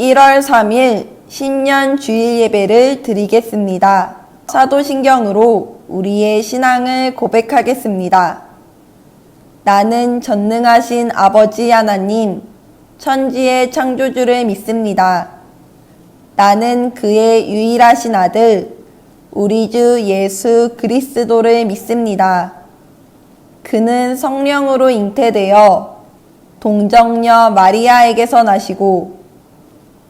1월 3일 신년 주일 예배를 드리겠습니다. 사도신경으로 우리의 신앙을 고백하겠습니다. 나는 전능하신 아버지 하나님, 천지의 창조주를 믿습니다. 나는 그의 유일하신 아들, 우리 주 예수 그리스도를 믿습니다. 그는 성령으로 잉태되어 동정녀 마리아에게서 나시고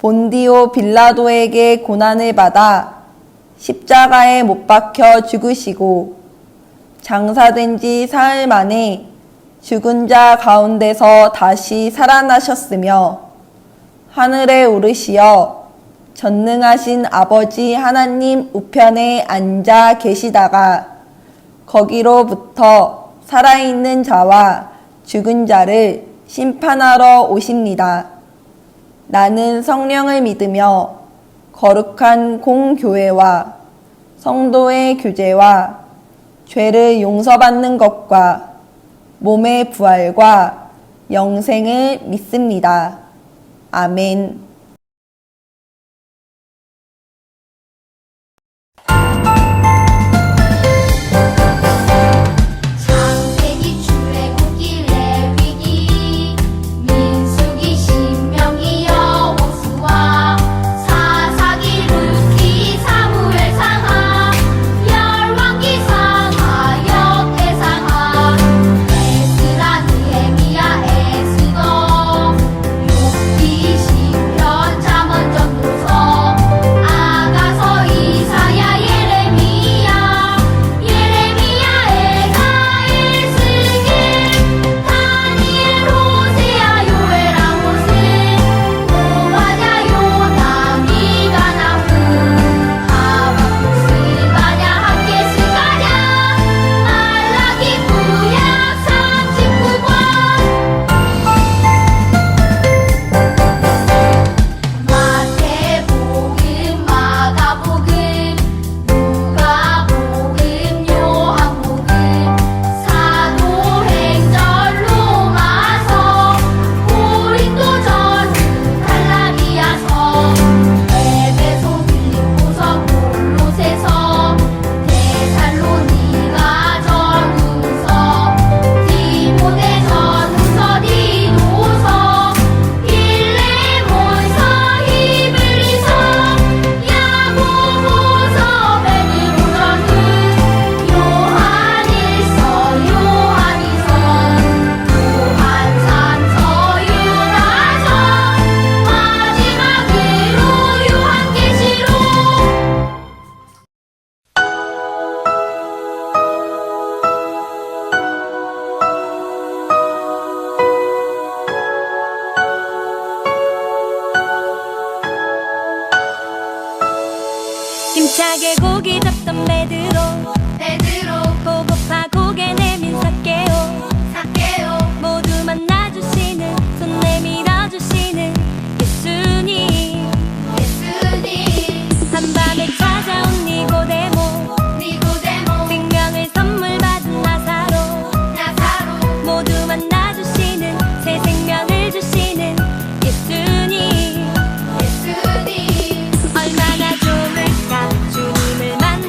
본디오 빌라도에게 고난을 받아 십자가에 못 박혀 죽으시고 장사된 지 사흘 만에 죽은 자 가운데서 다시 살아나셨으며 하늘에 오르시어 전능하신 아버지 하나님 우편에 앉아 계시다가 거기로부터 살아있는 자와 죽은 자를 심판하러 오십니다. 나는 성령을 믿으며 거룩한 공교회와 성도의 교제와 죄를 용서받는 것과 몸의 부활과 영생을 믿습니다. 아멘. 힘차게 고기 잡던 베드로 보고파 고개 내민 삭개오 모두 만나주시는 손 내밀어주시는 예수님 한밤에 찾아온 니고데모 생명을 선물 받은 나사로 모두 만나주시는 새 생명을 주시는 예수님 얼마나 좋을까 주님을 만나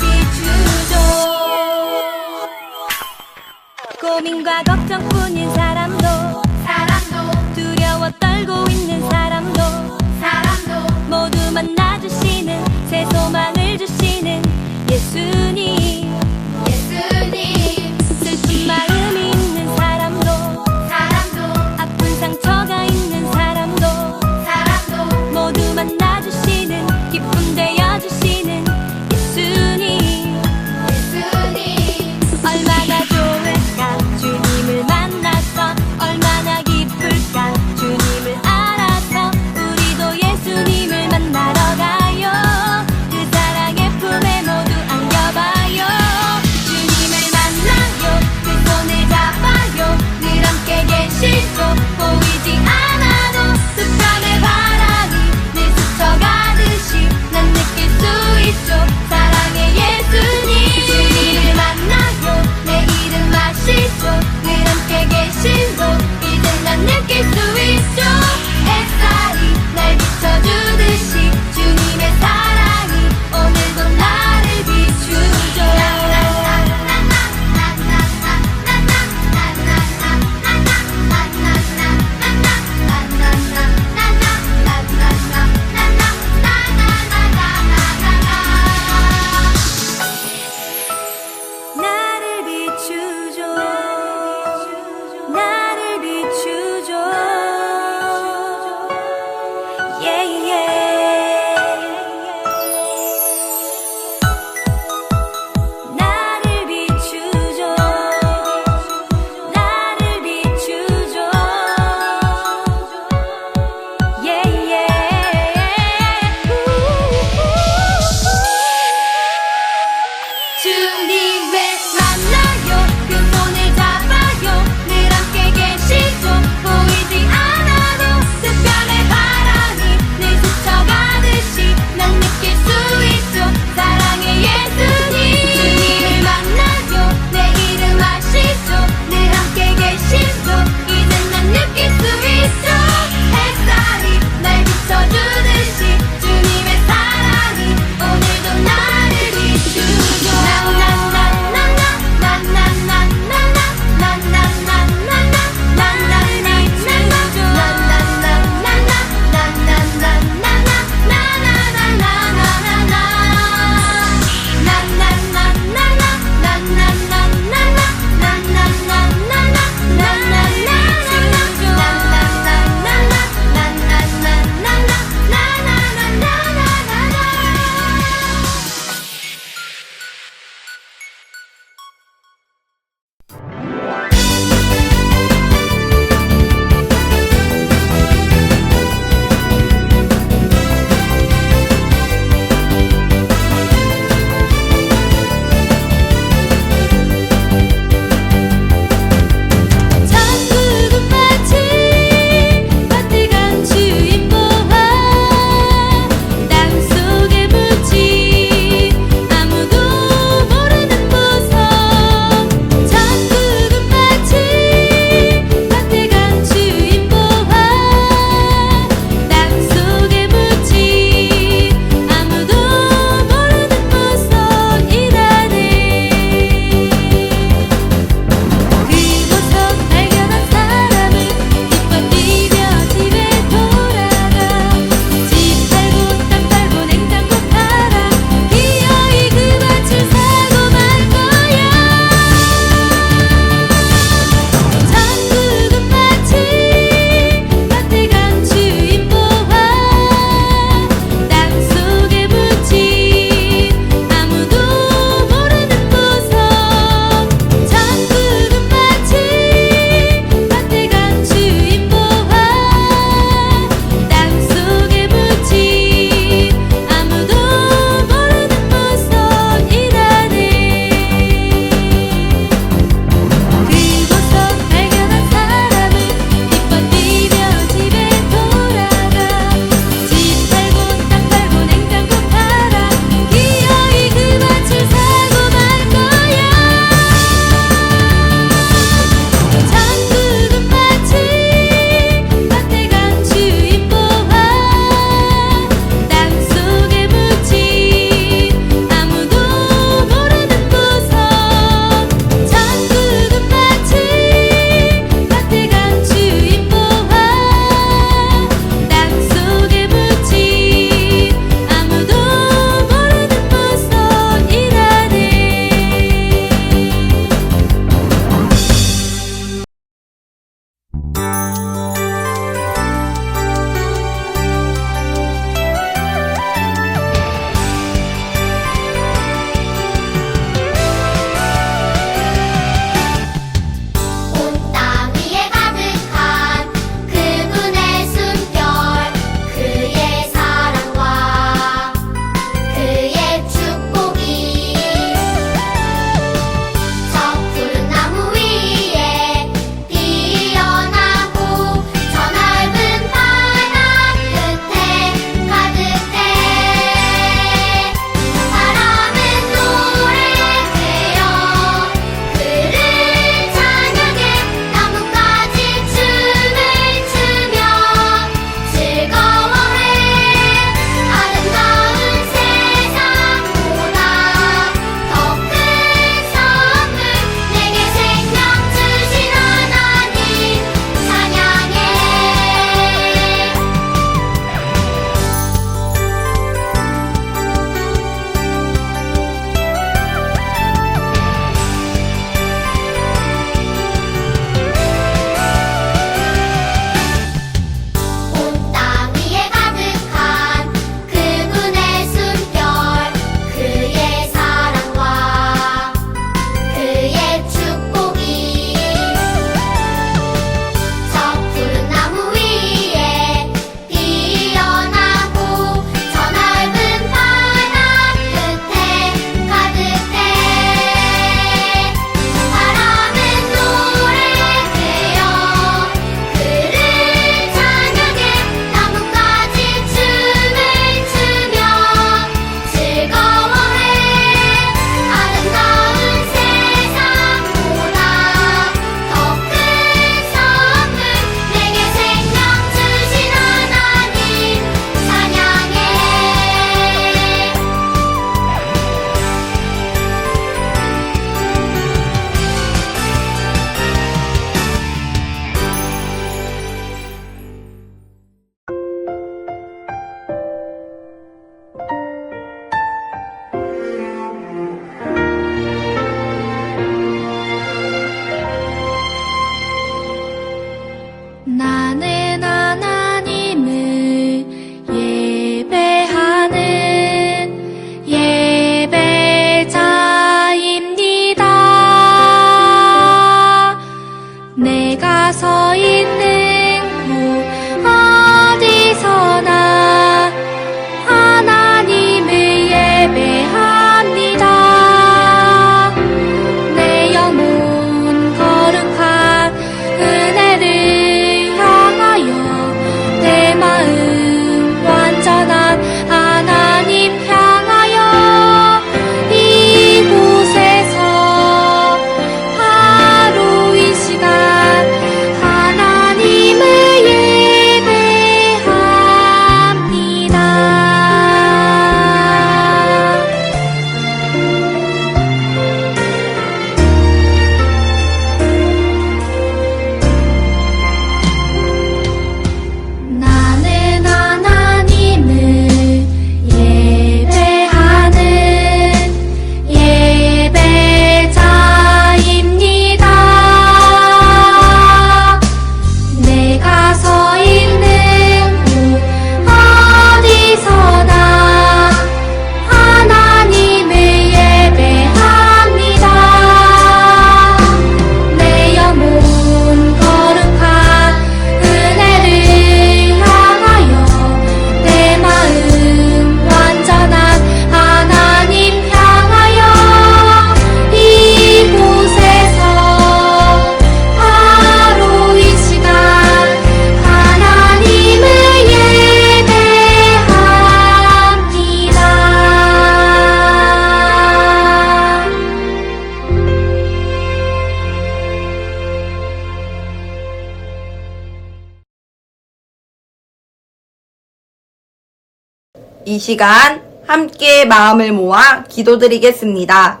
이 시간 함께 마음을 모아 기도드리겠습니다.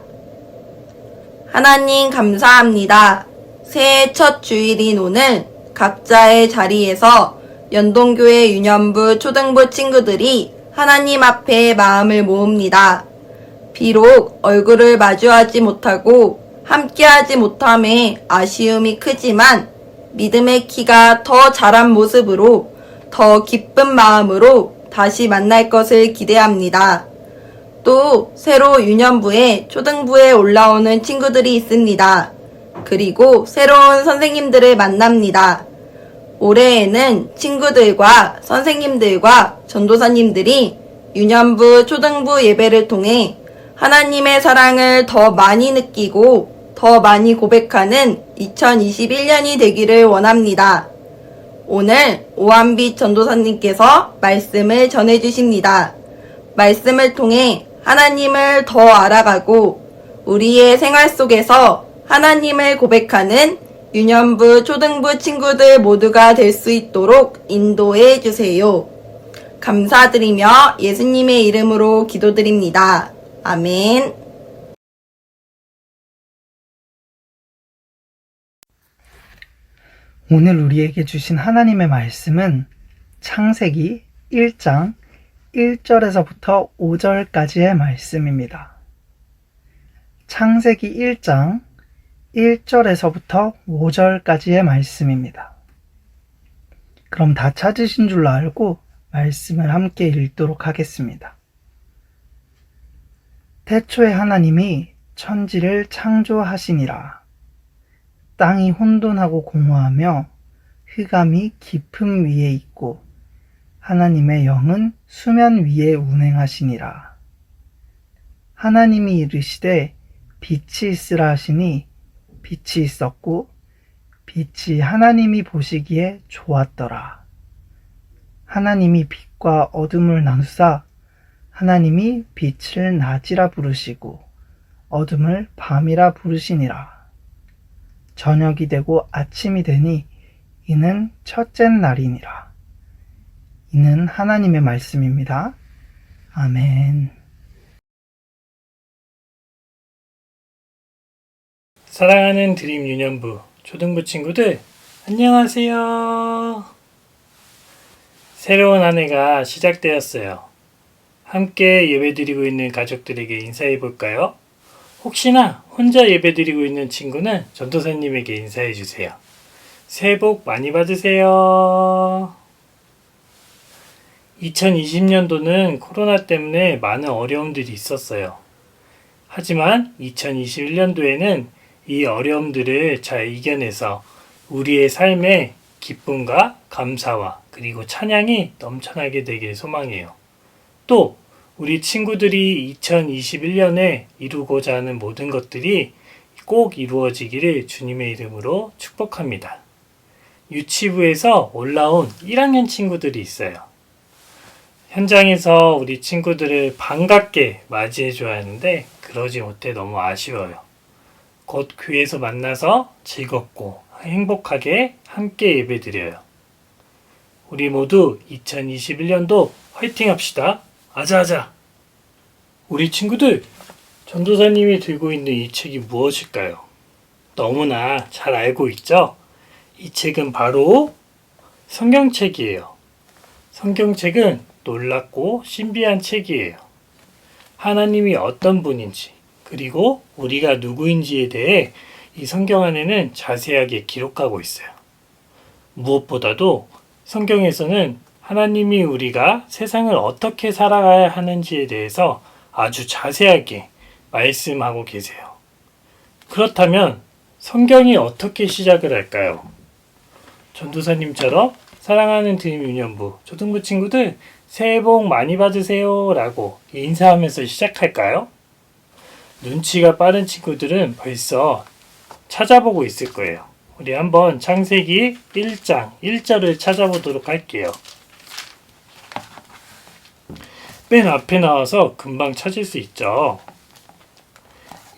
하나님 감사합니다. 새해 첫 주일인 오늘 각자의 자리에서 연동교회 유년부 초등부 친구들이 하나님 앞에 마음을 모읍니다. 비록 얼굴을 마주하지 못하고 함께하지 못함에 아쉬움이 크지만 믿음의 키가 더 자란 모습으로 더 기쁜 마음으로 다시 만날 것을 기대합니다. 또 새로 유년부에 초등부에 올라오는 친구들이 있습니다. 그리고 새로운 선생님들을 만납니다. 올해에는 친구들과 선생님들과 전도사님들이 유년부 초등부 예배를 통해 하나님의 사랑을 더 많이 느끼고 더 많이 고백하는 2021년이 되기를 원합니다. 오늘 오한빛 전도사님께서 말씀을 전해주십니다. 말씀을 통해 하나님을 더 알아가고 우리의 생활 속에서 하나님을 고백하는 유년부 초등부 친구들 모두가 될 수 있도록 인도해 주세요. 감사드리며 예수님의 이름으로 기도드립니다. 아멘. 오늘 우리에게 주신 하나님의 말씀은 창세기 1장 1절에서부터 5절까지의 말씀입니다. 창세기 1장 1절에서부터 5절까지의 말씀입니다. 그럼 다 찾으신 줄로 알고 말씀을 함께 읽도록 하겠습니다. 태초에 하나님이 천지를 창조하시니라. 땅이 혼돈하고 공허하며 흑암이 깊음 위에 있고 하나님의 영은 수면 위에 운행하시니라. 하나님이 이르시되 빛이 있으라 하시니 빛이 있었고 빛이 하나님이 보시기에 좋았더라. 하나님이 빛과 어둠을 나누사 하나님이 빛을 낮이라 부르시고 어둠을 밤이라 부르시니라. 저녁이 되고 아침이 되니 이는 첫째 날이니라. 이는 하나님의 말씀입니다. 아멘. 사랑하는 드림 유년부 초등부 친구들, 안녕하세요. 새로운 한 해가 시작되었어요. 함께 예배드리고 있는 가족들에게 인사해 볼까요? 혹시나 혼자 예배드리고 있는 친구는 전도사님에게 인사해 주세요. 새해 복 많이 받으세요. 2020년도는 코로나 때문에 많은 어려움들이 있었어요. 하지만 2021년도에는 이 어려움들을 잘 이겨내서 우리의 삶에 기쁨과 감사와 그리고 찬양이 넘쳐나게 되길 소망해요. 또 우리 친구들이 2021년에 이루고자 하는 모든 것들이 꼭 이루어지기를 주님의 이름으로 축복합니다. 유치부에서 올라온 1학년 친구들이 있어요. 현장에서 우리 친구들을 반갑게 맞이해줘야 하는데 그러지 못해 너무 아쉬워요. 곧 교회에서 만나서 즐겁고 행복하게 함께 예배드려요. 우리 모두 2021년도 화이팅 합시다. 아자아자. 우리 친구들, 전도사님이 들고 있는 이 책이 무엇일까요? 너무나 잘 알고 있죠? 이 책은 바로 성경책이에요. 성경책은 놀랍고 신비한 책이에요. 하나님이 어떤 분인지, 그리고 우리가 누구인지에 대해 이 성경 안에는 자세하게 기록하고 있어요. 무엇보다도 성경에서는 하나님이 우리가 세상을 어떻게 살아가야 하는지에 대해서 아주 자세하게 말씀하고 계세요. 그렇다면 성경이 어떻게 시작을 할까요? 전도사님처럼 사랑하는 드림 유년부 초등부 친구들 새해 복 많이 받으세요 라고 인사하면서 시작할까요? 눈치가 빠른 친구들은 벌써 찾아보고 있을 거예요. 우리 한번 창세기 1장 1절을 찾아보도록 할게요. 맨 앞에 나와서 금방 찾을 수 있죠.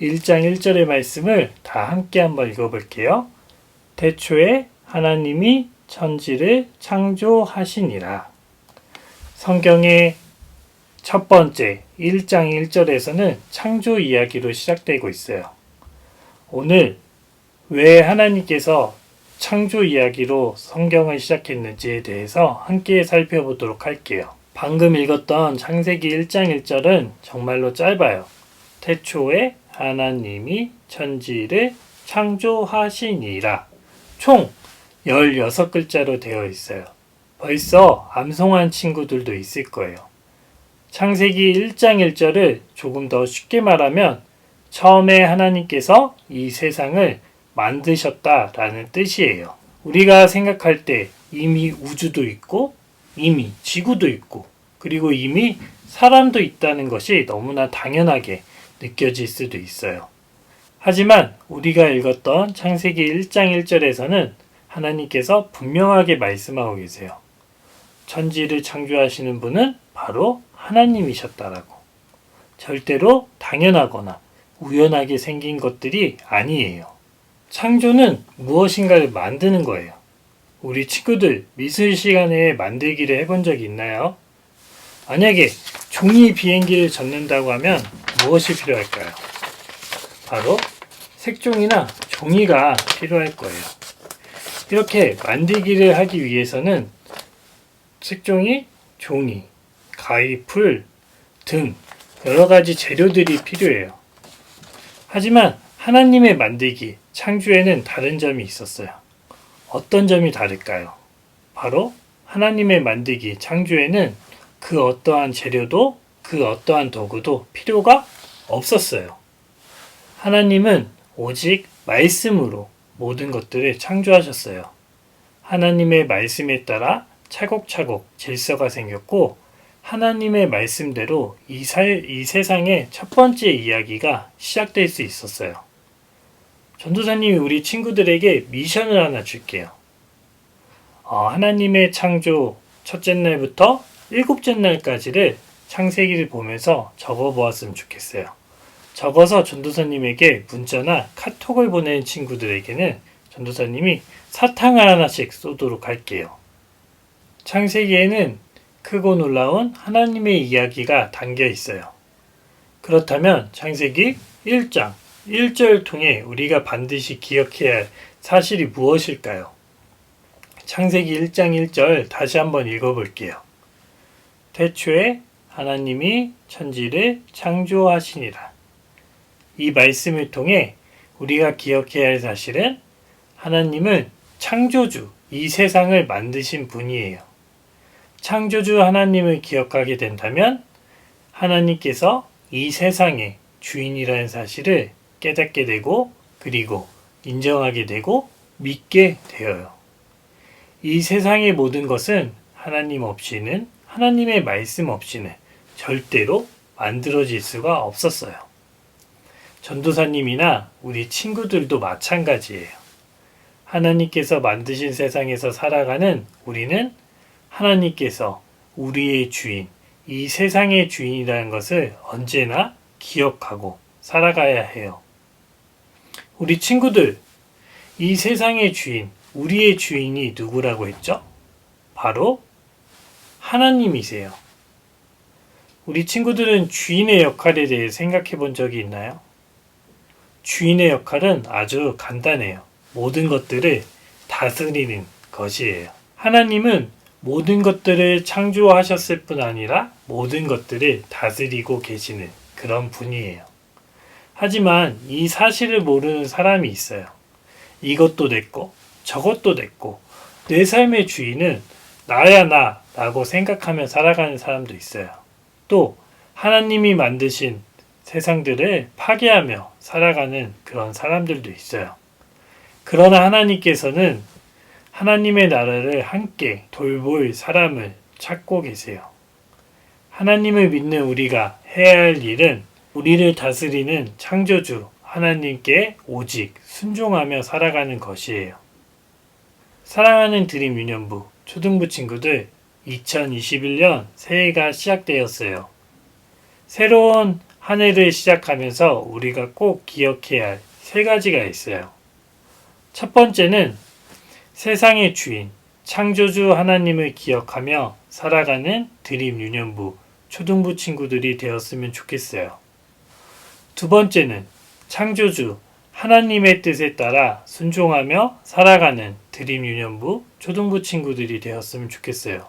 1장 1절의 말씀을 다 함께 한번 읽어볼게요. 태초에 하나님이 천지를 창조하시니라. 성경에 첫 번째 1장 1절에서는 창조 이야기로 시작되고 있어요. 오늘 왜 하나님께서 창조 이야기로 성경을 시작했는지에 대해서 함께 살펴보도록 할게요. 방금 읽었던 창세기 1장 1절은 정말로 짧아요. 태초에 하나님이 천지를 창조하시니라. 총 16글자로 되어 있어요. 벌써 암송한 친구들도 있을 거예요. 창세기 1장 1절을 조금 더 쉽게 말하면 처음에 하나님께서 이 세상을 만드셨다라는 뜻이에요. 우리가 생각할 때 이미 우주도 있고 이미 지구도 있고 그리고 이미 사람도 있다는 것이 너무나 당연하게 느껴질 수도 있어요. 하지만 우리가 읽었던 창세기 1장 1절에서는 하나님께서 분명하게 말씀하고 계세요. 천지를 창조하시는 분은 바로 하나님이셨다라고. 절대로 당연하거나 우연하게 생긴 것들이 아니에요. 창조는 무엇인가를 만드는 거예요. 우리 친구들 미술 시간에 만들기를 해본 적이 있나요? 만약에 종이 비행기를 젓는다고 하면 무엇이 필요할까요? 바로 색종이나 종이가 필요할 거예요. 이렇게 만들기를 하기 위해서는 색종이, 종이, 가위, 풀 등 여러 가지 재료들이 필요해요. 하지만 하나님의 만들기, 창조에는 다른 점이 있었어요. 어떤 점이 다를까요? 바로 하나님의 만들기, 창조에는 그 어떠한 재료도 그 어떠한 도구도 필요가 없었어요. 하나님은 오직 말씀으로 모든 것들을 창조하셨어요. 하나님의 말씀에 따라 차곡차곡 질서가 생겼고 하나님의 말씀대로 이 세상의 첫 번째 이야기가 시작될 수 있었어요. 전도사님이 우리 친구들에게 미션을 하나 줄게요. 하나님의 창조 첫째 날부터 일곱째 날까지를 창세기를 보면서 적어보았으면 좋겠어요. 적어서 전도사님에게 문자나 카톡을 보내는 친구들에게는 전도사님이 사탕을 하나씩 쏘도록 할게요. 창세기에는 크고 놀라운 하나님의 이야기가 담겨 있어요. 그렇다면 창세기 1장 1절을 통해 우리가 반드시 기억해야 할 사실이 무엇일까요? 창세기 1장 1절 다시 한번 읽어볼게요. 태초에 하나님이 천지를 창조하시니라. 이 말씀을 통해 우리가 기억해야 할 사실은 하나님은 창조주, 이 세상을 만드신 분이에요. 창조주 하나님을 기억하게 된다면 하나님께서 이 세상의 주인이라는 사실을 깨닫게 되고 그리고 인정하게 되고 믿게 되어요. 이 세상의 모든 것은 하나님 없이는 하나님의 말씀 없이는 절대로 만들어질 수가 없었어요. 전도사님이나 우리 친구들도 마찬가지예요. 하나님께서 만드신 세상에서 살아가는 우리는 하나님께서 우리의 주인, 이 세상의 주인이라는 것을 언제나 기억하고 살아가야 해요. 우리 친구들, 이 세상의 주인, 우리의 주인이 누구라고 했죠? 바로 하나님이세요. 우리 친구들은 주인의 역할에 대해 생각해 본 적이 있나요? 주인의 역할은 아주 간단해요. 모든 것들을 다스리는 것이에요. 하나님은 모든 것들을 창조하셨을 뿐 아니라 모든 것들을 다스리고 계시는 그런 분이에요. 하지만 이 사실을 모르는 사람이 있어요. 이것도 냈고 저것도 냈고 내 삶의 주인은 나야 나라고 생각하며 살아가는 사람도 있어요. 또 하나님이 만드신 세상들을 파괴하며 살아가는 그런 사람들도 있어요. 그러나 하나님께서는 하나님의 나라를 함께 돌볼 사람을 찾고 계세요. 하나님을 믿는 우리가 해야 할 일은 우리를 다스리는 창조주 하나님께 오직 순종하며 살아가는 것이에요. 사랑하는 드림 유년부 초등부 친구들, 2021년 새해가 시작되었어요. 새로운 한 해를 시작하면서 우리가 꼭 기억해야 할 세 가지가 있어요. 첫 번째는 세상의 주인, 창조주 하나님을 기억하며 살아가는 드림 유년부 초등부 친구들이 되었으면 좋겠어요. 두 번째는 창조주 하나님의 뜻에 따라 순종하며 살아가는 드림 유년부 초등부 친구들이 되었으면 좋겠어요.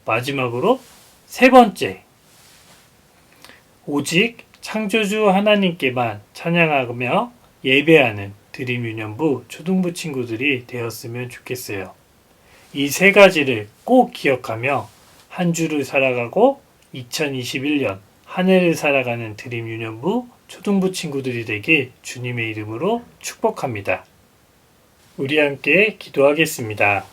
마지막으로 세 번째, 오직 창조주 하나님께만 찬양하며 예배하는 드림 유년부 초등부 친구들이 되었으면 좋겠어요. 이 세 가지를 꼭 기억하며 한 주를 살아가고 2021년 한 해를 살아가는 드림 유년부 초등부 친구들이 되길 주님의 이름으로 축복합니다. 우리 함께 기도하겠습니다.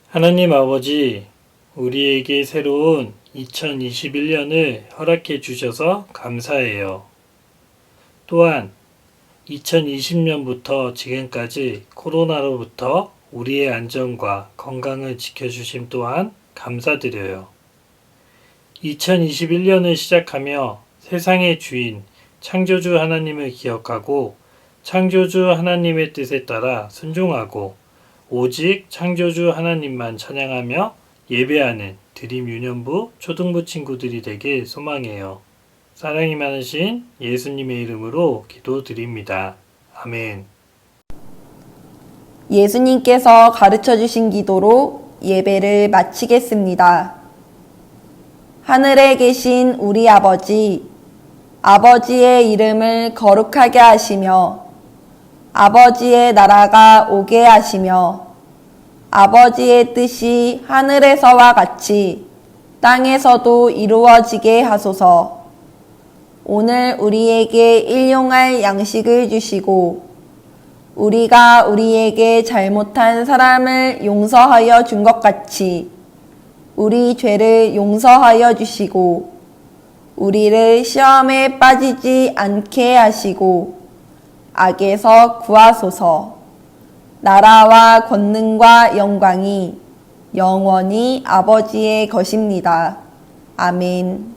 하나님 아버지, 우리에게 새로운 2021년을 허락해 주셔서 감사해요. 또한 2020년부터 지금까지 코로나로부터 우리의 안전과 건강을 지켜주심 또한 감사드려요. 2021년을 시작하며 세상의 주인 창조주 하나님을 기억하고 창조주 하나님의 뜻에 따라 순종하고 오직 창조주 하나님만 찬양하며 예배하는 드림 유년부 초등부 친구들이 되길 소망해요. 사랑이 많으신 예수님의 이름으로 기도드립니다. 아멘. 예수님께서 가르쳐 주신 기도로 예배를 마치겠습니다. 하늘에 계신 우리 아버지, 아버지의 이름을 거룩하게 하시며 아버지의 나라가 오게 하시며 아버지의 뜻이 하늘에서와 같이 땅에서도 이루어지게 하소서. 오늘 우리에게 일용할 양식을 주시고 우리가 우리에게 잘못한 사람을 용서하여 준 것 같이 우리 죄를 용서하여 주시고 우리를 시험에 빠지지 않게 하시고 악에서 구하소서. 나라와 권능과 영광이 영원히 아버지의 것입니다. 아멘.